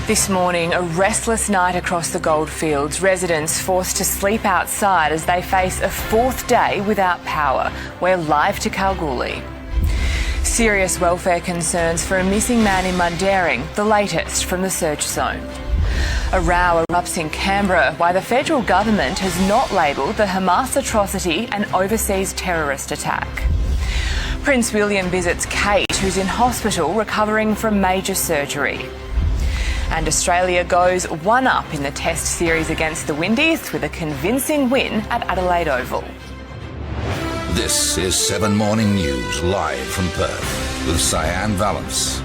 This morning, a restless night across the goldfields. Residents forced to sleep outside as they face a fourth day without power. We're live to Kalgoorlie. Serious welfare concerns for a missing man in Mandurah, the latest from the search zone. A row erupts in Canberra why the federal government has not labelled the Hamas atrocity an overseas terrorist attack. Prince William visits Kate, who's in hospital recovering from major surgery. And Australia goes one up in the Test series against the Windies with a convincing win at Adelaide Oval. This is 7 Morning News, live from Perth, with Syan, Vallence.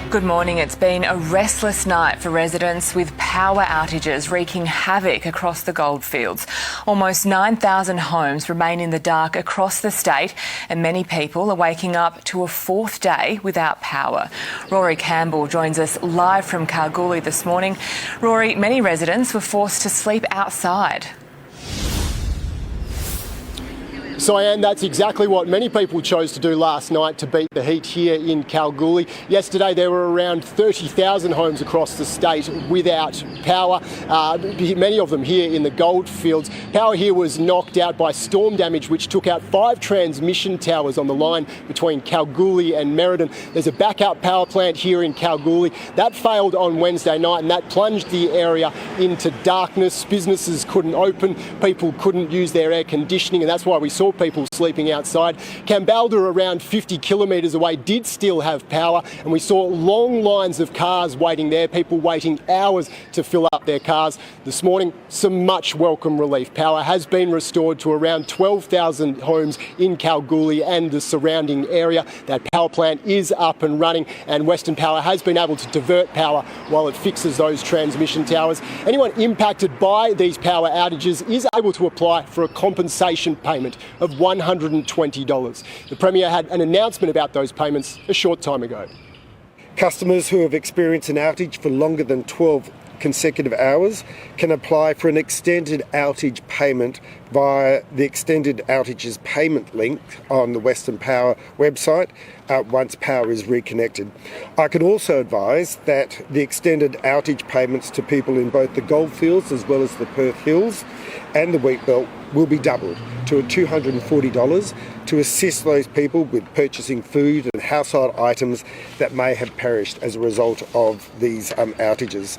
Good morning. It's been a restless night for residents with power outages wreaking havoc across the goldfields. Almost 9,000 homes remain in the dark across the state and many people are waking up to a fourth day without power. Rory Campbell joins us live from Kalgoorlie this morning. Rory, many residents were forced to sleep outside. Syan, that's exactly what many people chose to do last night to beat the heat here in Kalgoorlie. Yesterday there were around 30,000 homes across the state without power, many of them here in the goldfields. Power here was knocked out by storm damage which took out 5 transmission towers on the line between Kalgoorlie and Merredin. There's a backup power plant here in Kalgoorlie. That failed on Wednesday night and that plunged the area into darkness. Businesses couldn't open, people couldn't use their air conditioning, and that's why we saw people sleeping outside. Kambalda, around 50 kilometres away, did still have power, and we saw long lines of cars waiting there, people waiting hours to fill up their cars. This morning, some much welcome relief. Power has been restored to around 12,000 homes in Kalgoorlie and the surrounding area. That power plant is up and running, and Western Power has been able to divert power while it fixes those transmission towers. Anyone impacted by these power outages is able to apply for a compensation payment of $120. The Premier had an announcement about those payments a short time ago. Customers who have experienced an outage for longer than 12 consecutive hours can apply for an extended outage payment via the extended outages payment link on the Western Power website once power is reconnected. I can also advise that the extended outage payments to people in both the goldfields as well as the Perth Hills and the Wheatbelt will be doubled to $240 to assist those people with purchasing food and household items that may have perished as a result of these outages.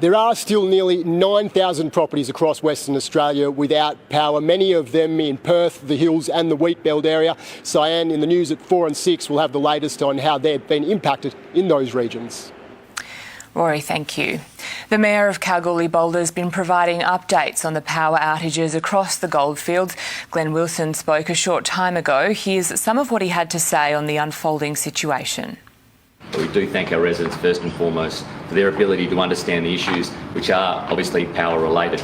There are still nearly 9,000 properties across Western Australia without power, many of them in Perth, the Hills and the Wheatbelt area. Syan, in the news at 4 and 6, will have the latest on how they've been impacted in those regions. Rory, thank you. The Mayor of Kalgoorlie-Boulder has been providing updates on the power outages across the goldfields. Glenn Wilson spoke a short time ago. Here's some of what he had to say on the unfolding situation. We do thank our residents first and foremost for their ability to understand the issues, which are obviously power related.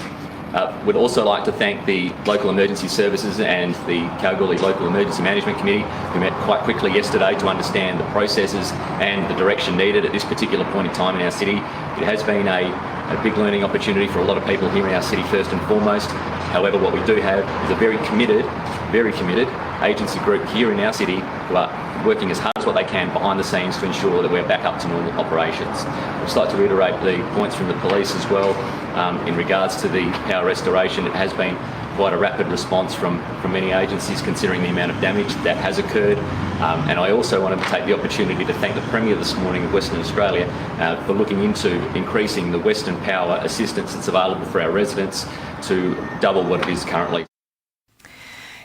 We'd also like to thank the local emergency services and the Kalgoorlie Local Emergency Management Committee, who met quite quickly yesterday to understand the processes and the direction needed at this particular point in time in our city. It has been a big learning opportunity for a lot of people here in our city first and foremost. However, what we do have is a very committed agency group here in our city who are working as hard as what they can behind the scenes to ensure that we're back up to normal operations. I'd just like to reiterate the points from the police as well in regards to the power restoration. It has been quite a rapid response from many agencies considering the amount of damage that has occurred. And I also wanted to take the opportunity to thank the Premier this morning of Western Australia for looking into increasing the Western Power assistance that's available for our residents to double what it is currently.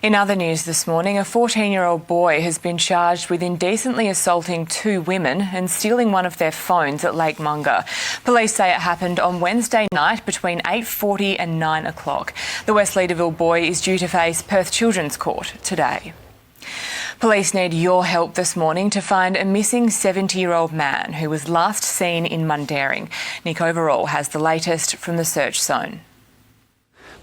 In other news this morning, a 14-year-old boy has been charged with indecently assaulting 2 women and stealing one of their phones at Lake Munga. Police say it happened on Wednesday night between 8:40 and 9 o'clock. The West Leaderville boy is due to face Perth Children's Court today. Police need your help this morning to find a missing 70-year-old man who was last seen in Mandurah. Nick Overall has the latest from the search zone.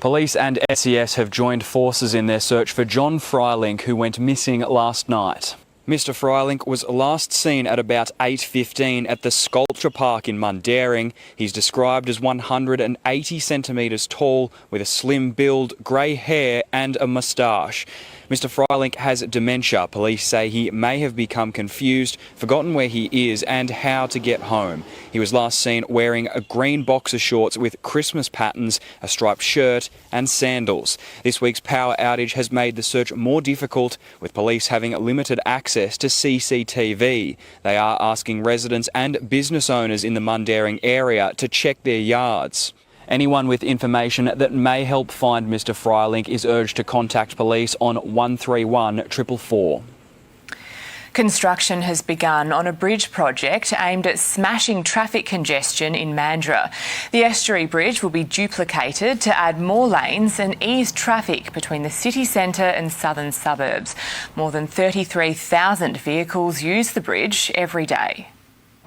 Police and SES have joined forces in their search for John Freilink, who went missing last night. Mr Freilink was last seen at about 8:15 at the Sculpture Park in Mandurah. He's described as 180 centimetres tall with a slim build, grey hair and a moustache. Mr. Freilink has dementia. Police say he may have become confused, forgotten where he is and how to get home. He was last seen wearing a green boxer shorts with Christmas patterns, a striped shirt and sandals. This week's power outage has made the search more difficult, with police having limited access to CCTV. They are asking residents and business owners in the Mandurah area to check their yards. Anyone with information that may help find Mr. Freilink is urged to contact police on 131 444. Construction has begun on a bridge project aimed at smashing traffic congestion in Mandurah. The estuary bridge will be duplicated to add more lanes and ease traffic between the city centre and southern suburbs. More than 33,000 vehicles use the bridge every day.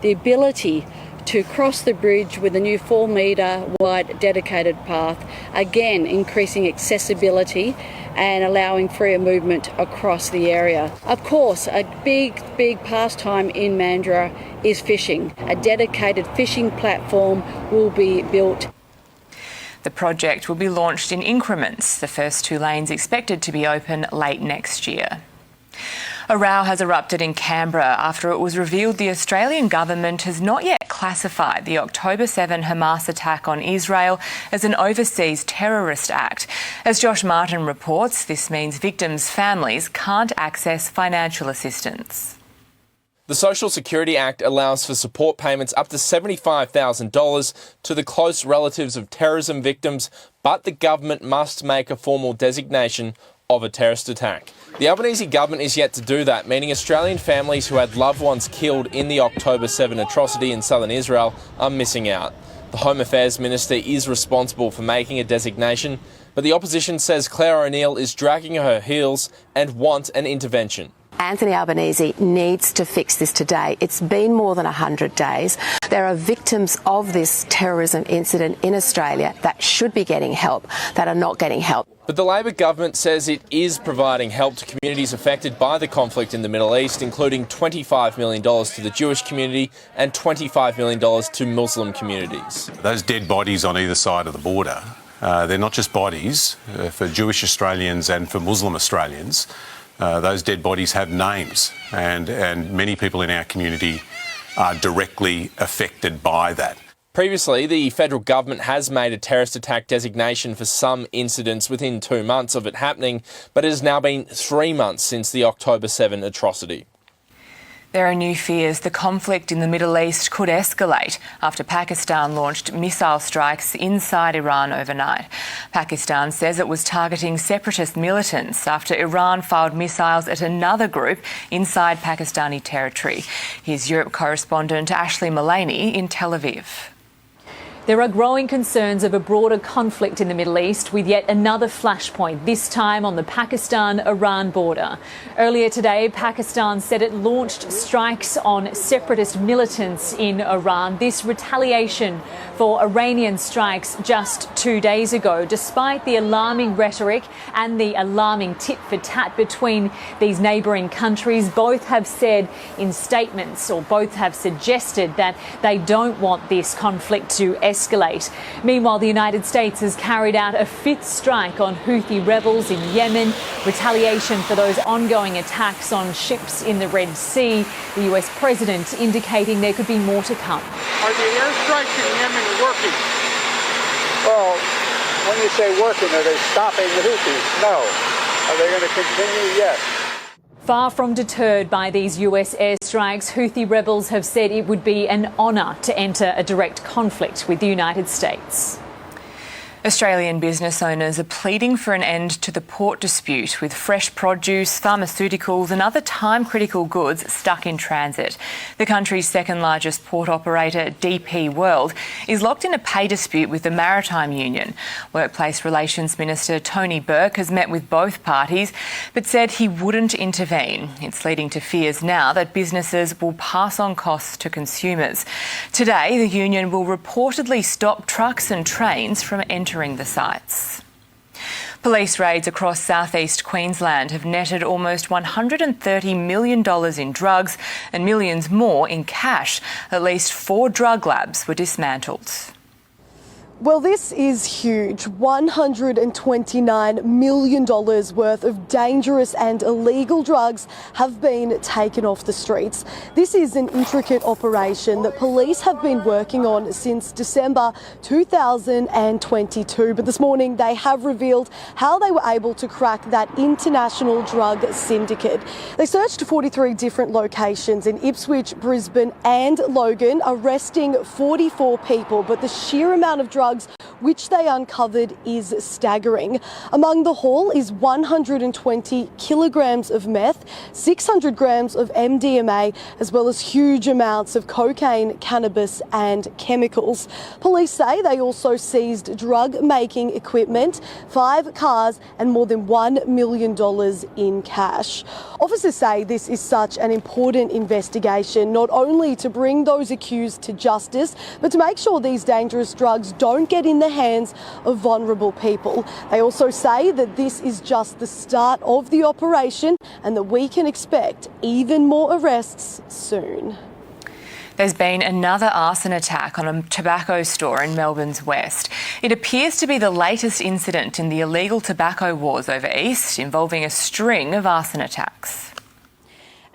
The ability to cross the bridge with a new 4-metre wide dedicated path, again increasing accessibility and allowing freer movement across the area. Of course, a big pastime in Mandurah is fishing. A dedicated fishing platform will be built. The project will be launched in increments, the first 2 lanes expected to be open late next year. A row has erupted in Canberra after it was revealed the Australian government has not yet classified the October 7 Hamas attack on Israel as an overseas terrorist act. As Josh Martin reports, this means victims' families can't access financial assistance. The Social Security Act allows for support payments up to $75,000 to the close relatives of terrorism victims, but the government must make a formal designation of a terrorist attack. The Albanese government is yet to do that, meaning Australian families who had loved ones killed in the October 7 atrocity in southern Israel are missing out. The Home Affairs Minister is responsible for making a designation, but the opposition says Claire O'Neill is dragging her heels and wants an intervention. Anthony Albanese needs to fix this today. It's been more than 100 days. There are victims of this terrorism incident in Australia that should be getting help, that are not getting help. But the Labor government says it is providing help to communities affected by the conflict in the Middle East, including $25 million to the Jewish community and $25 million to Muslim communities. Those dead bodies on either side of the border, they're not just bodies for Jewish Australians and for Muslim Australians. Those dead bodies have names, and many people in our community are directly affected by that. Previously, the federal government has made a terrorist attack designation for some incidents within 2 months of it happening, but it has now been 3 months since the October 7 atrocity. There are new fears the conflict in the Middle East could escalate after Pakistan launched missile strikes inside Iran overnight. Pakistan says it was targeting separatist militants after Iran fired missiles at another group inside Pakistani territory. Here's Europe correspondent Ashley Mullaney in Tel Aviv. There are growing concerns of a broader conflict in the Middle East, with yet another flashpoint, this time on the Pakistan-Iran border. Earlier today, Pakistan said it launched strikes on separatist militants in Iran. This retaliation for Iranian strikes just 2 days ago, despite the alarming rhetoric and the alarming tit-for-tat between these neighbouring countries. Both have said in statements, or both have suggested, that they don't want this conflict to escalate. Meanwhile, the United States has carried out a 5th strike on Houthi rebels in Yemen, retaliation for those ongoing attacks on ships in the Red Sea. The US president indicating there could be more to come. Are the airstrikes in Yemen working? Well, when you say working, are they stopping the Houthis? No. Are they going to continue? Yes. Far from deterred by these US airstrikes, Houthi rebels have said it would be an honour to enter a direct conflict with the United States. Australian business owners are pleading for an end to the port dispute, with fresh produce, pharmaceuticals and other time-critical goods stuck in transit. The country's second largest port operator, DP World, is locked in a pay dispute with the Maritime Union. Workplace Relations Minister Tony Burke has met with both parties but said he wouldn't intervene. It's leading to fears now that businesses will pass on costs to consumers. Today, the union will reportedly stop trucks and trains from entering the sites. Police raids across southeast Queensland have netted almost $130 million in drugs and millions more in cash. At least 4 drug labs were dismantled. Well, this is huge. $129 million worth of dangerous and illegal drugs have been taken off the streets. This is an intricate operation that police have been working on since December 2022. But this morning they have revealed how they were able to crack that international drug syndicate. They searched 43 different locations in Ipswich, Brisbane and Logan, arresting 44 people. But the sheer amount of drugs which they uncovered is staggering. Among the haul is 120 kilograms of meth, 600 grams of MDMA, as well as huge amounts of cocaine, cannabis and chemicals. Police say they also seized drug-making equipment, 5 cars and more than $1 million in cash. Officers say this is such an important investigation, not only to bring those accused to justice, but to make sure these dangerous drugs don't get in the hands of vulnerable people. They also say that this is just the start of the operation and that we can expect even more arrests soon. There's been another arson attack on a tobacco store in Melbourne's west. It appears to be the latest incident in the illegal tobacco wars over east, involving a string of arson attacks.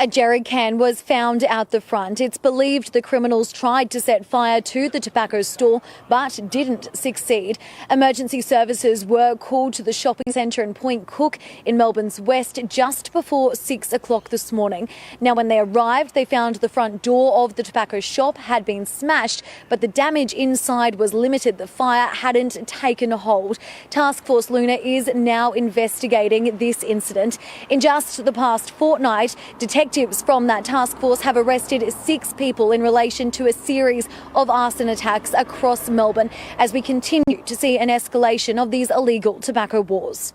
A jerry can was found out the front. It's believed the criminals tried to set fire to the tobacco store but didn't succeed. Emergency services were called to the shopping centre in Point Cook in Melbourne's west just before 6 o'clock this morning. Now, when they arrived, they found the front door of the tobacco shop had been smashed, but the damage inside was limited. The fire hadn't taken hold. Task Force Luna is now investigating this incident. In just the past fortnight, detectives from that task force have arrested 6 people in relation to a series of arson attacks across Melbourne as we continue to see an escalation of these illegal tobacco wars.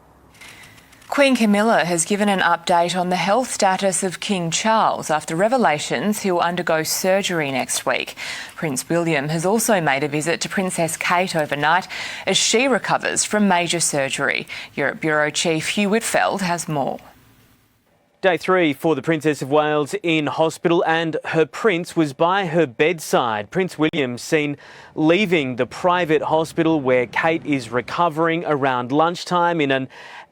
Queen Camilla has given an update on the health status of King Charles after revelations he will undergo surgery next week. Prince William has also made a visit to Princess Kate overnight as she recovers from major surgery. Europe Bureau Chief Hugh Whitfeld has more. Day 3 for the Princess of Wales in hospital, and her prince was by her bedside. Prince William seen leaving the private hospital where Kate is recovering around lunchtime in an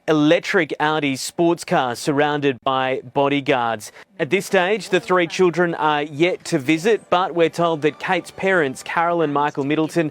electric Audi sports car surrounded by bodyguards. At this stage, the 3 children are yet to visit, but we're told that Kate's parents, Carol and Michael Middleton,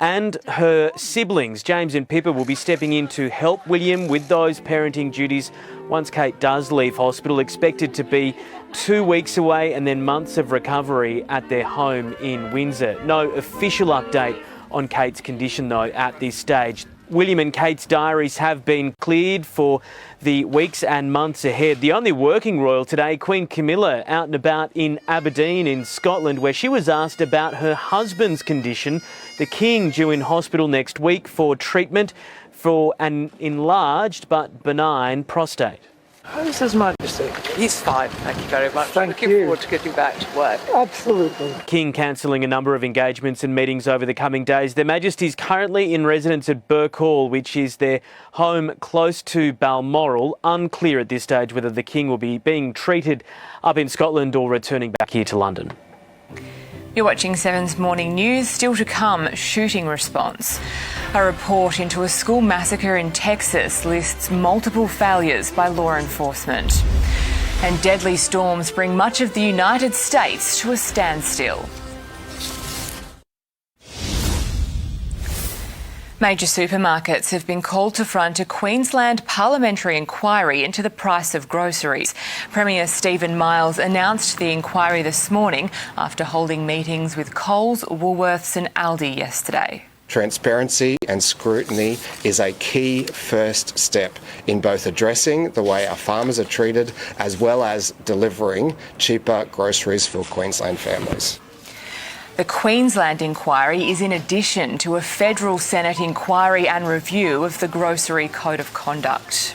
and her siblings, James and Pippa, will be stepping in to help William with those parenting duties once Kate does leave hospital, expected to be 2 weeks away, and then months of recovery at their home in Windsor. No official update on Kate's condition, though, at this stage. William and Kate's diaries have been cleared for the weeks and months ahead. The only working royal today, Queen Camilla, out and about in Aberdeen in Scotland, where she was asked about her husband's condition. The King due in hospital next week for treatment for an enlarged but benign prostate. How's His Majesty? He's fine, thank you very much. Looking forward to getting back to work. Absolutely. King cancelling a number of engagements and meetings over the coming days. Their Majesty's currently in residence at Burke Hall, which is their home close to Balmoral. Unclear at this stage whether the King will be being treated up in Scotland or returning back here to London. You're watching 7's Morning News. Still to come, shooting response. A report into a school massacre in Texas lists multiple failures by law enforcement. And deadly storms bring much of the United States to a standstill. Major supermarkets have been called to front a Queensland parliamentary inquiry into the price of groceries. Premier Stephen Miles announced the inquiry this morning after holding meetings with Coles, Woolworths and Aldi yesterday. Transparency and scrutiny is a key first step in both addressing the way our farmers are treated as well as delivering cheaper groceries for Queensland families. The Queensland inquiry is in addition to a federal Senate inquiry and review of the Grocery Code of Conduct.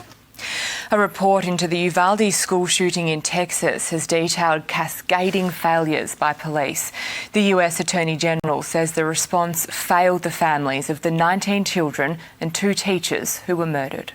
A report into the Uvalde school shooting in Texas has detailed cascading failures by police. The US Attorney General says the response failed the families of the 19 children and 2 teachers who were murdered.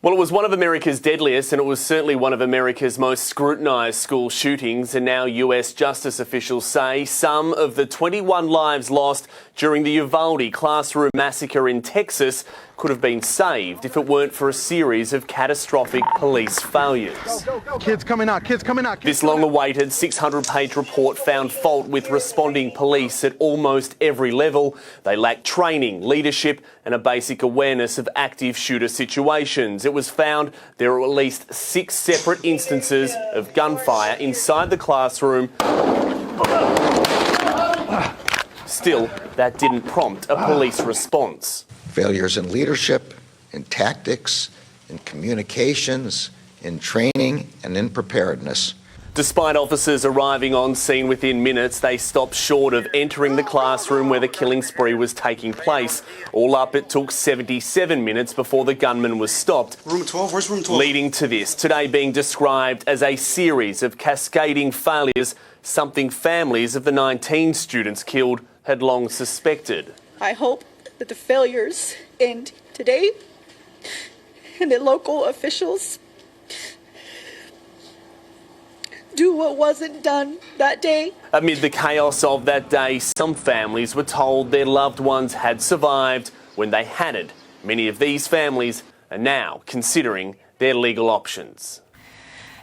Well, it was one of America's deadliest, and it was certainly one of America's most scrutinised school shootings, and now US justice officials say some of the 21 lives lost during the Uvalde classroom massacre in Texas could have been saved if it weren't for a series of catastrophic police failures. Kids coming out, kids coming out. This long-awaited 600-page report found fault with responding police at almost every level. They lacked training, leadership and a basic awareness of active shooter situations. It was found there were at least 6 separate instances of gunfire inside the classroom. Still, that didn't prompt a police response. Failures in leadership, in tactics, in communications, in training, and in preparedness. Despite officers arriving on scene within minutes, they stopped short of entering the classroom where the killing spree was taking place. All up, it took 77 minutes before the gunman was stopped. Room 12, where's room 12? Leading to this, today being described as a series of cascading failures, something families of the 19 students killed had long suspected. I hope that the failures end today and that local officials do what wasn't done that day. Amid the chaos of that day, some families were told their loved ones had survived when they hadn't. Many of these families are now considering their legal options.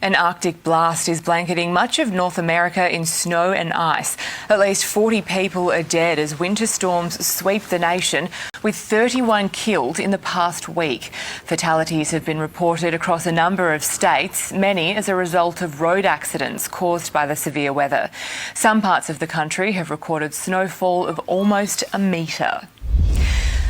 An Arctic blast is blanketing much of North America in snow and ice. At least 40 people are dead as winter storms sweep the nation, with 31 killed in the past week. Fatalities have been reported across a number of states, many as a result of road accidents caused by the severe weather. Some parts of the country have recorded snowfall of almost a metre.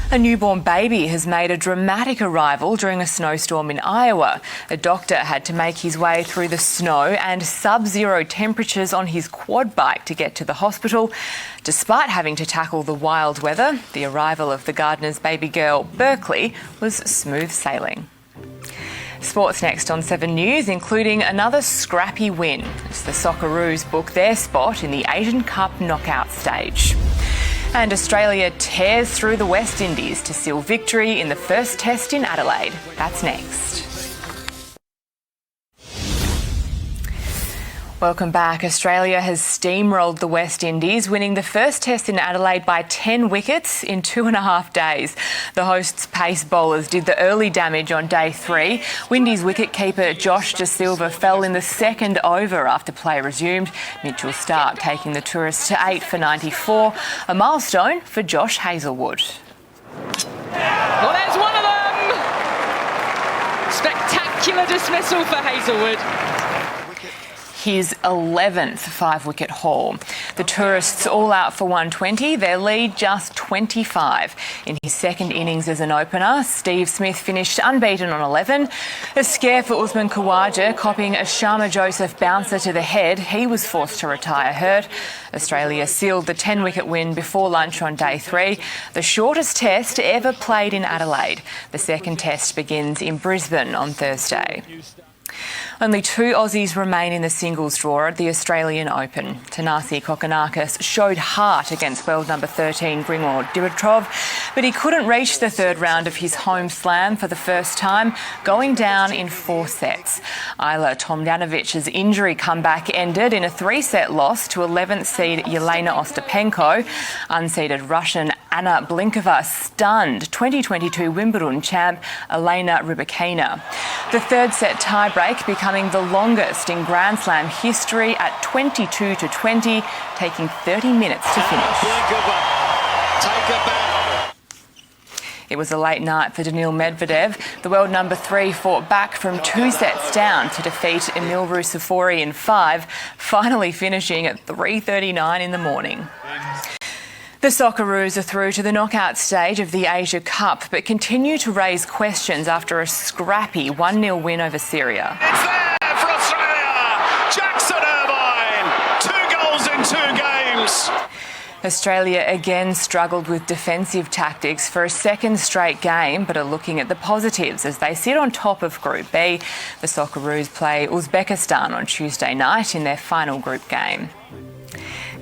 A newborn baby has made a dramatic arrival during a snowstorm in Iowa. A doctor had to make his way through the snow and sub-zero temperatures on his quad bike to get to the hospital. Despite having to tackle the wild weather, the arrival of the gardener's baby girl, Berkeley, was smooth sailing. Sports next on 7 News, including another scrappy win as the Socceroos book their spot in the Asian Cup knockout stage. And Australia tears through the West Indies to seal victory in the first test in Adelaide. That's next. Welcome back. Australia has steamrolled the West Indies, winning the first test in Adelaide by 10 wickets in 2.5 days. The hosts' pace bowlers did the early damage on day 3. Windies wicketkeeper Josh De Silva fell in the second over after play resumed. Mitchell Starc taking the tourists to 8 for 94, a milestone for Josh Hazlewood. Well, there's one of them! Spectacular dismissal for Hazlewood. His 11th 5-wicket haul. The tourists all out for 120, their lead just 25. In his second innings as an opener, Steve Smith finished unbeaten on 11. A scare for Usman Khawaja, copying a Sharma Joseph bouncer to the head. He was forced to retire hurt. Australia sealed the 10-wicket win before lunch on day 3, the shortest test ever played in Adelaide. The second test begins in Brisbane on Thursday. Only 2 Aussies remain in the singles draw at the Australian Open. Thanasi Kokkinakis showed heart against world number 13 Grigor Dimitrov, but he couldn't reach the third round of his home slam for the first time, going down in 4 sets. Ayla Tomljanovic's injury comeback ended in a 3-set loss to 11th seed Yelena Ostapenko. Unseeded Russian Anna Blinkova stunned 2022 Wimbledon champ Elena Rybakina. The third set tiebreak becoming the longest in Grand Slam history at 22-20, taking 30 minutes to finish. It was a late night for Daniil Medvedev. The world number 3 fought back from 2 sets down to defeat Emil Rusifori in 5, finally finishing at 3:39 in the morning. The Socceroos are through to the knockout stage of the Asia Cup, but continue to raise questions after a scrappy 1-0 win over Syria. It's there for Australia! Jackson Irvine! 2 goals in 2 games! Australia again struggled with defensive tactics for a second straight game, but are looking at the positives as they sit on top of Group B. The Socceroos play Uzbekistan on Tuesday night in their final group game.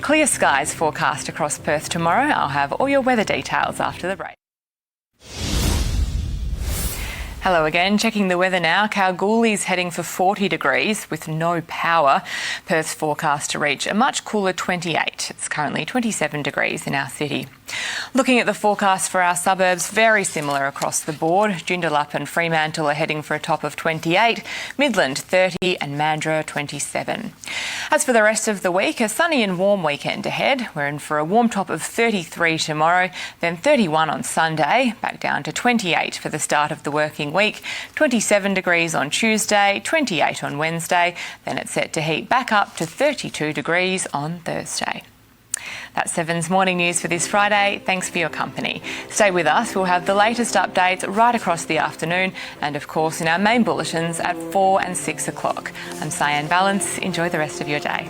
Clear skies forecast across Perth tomorrow. I'll have all your weather details after the break. Hello again. Checking the weather now. Kalgoorlie's heading for 40 degrees with no power. Perth's forecast to reach a much cooler 28. It's currently 27 degrees in our city. Looking at the forecast for our suburbs, very similar across the board. Joondalup and Fremantle are heading for a top of 28, Midland 30 and Mandurah 27. As for the rest of the week, a sunny and warm weekend ahead. We're in for a warm top of 33 tomorrow, then 31 on Sunday, back down to 28 for the start of the working week, 27 degrees on Tuesday, 28 on Wednesday, then it's set to heat back up to 32 degrees on Thursday. That's 7's morning news for this Friday. Thanks for your company. Stay with us. We'll have the latest updates right across the afternoon and, of course, in our main bulletins at 4 and 6 o'clock. I'm Syan, Vallence. Enjoy the rest of your day.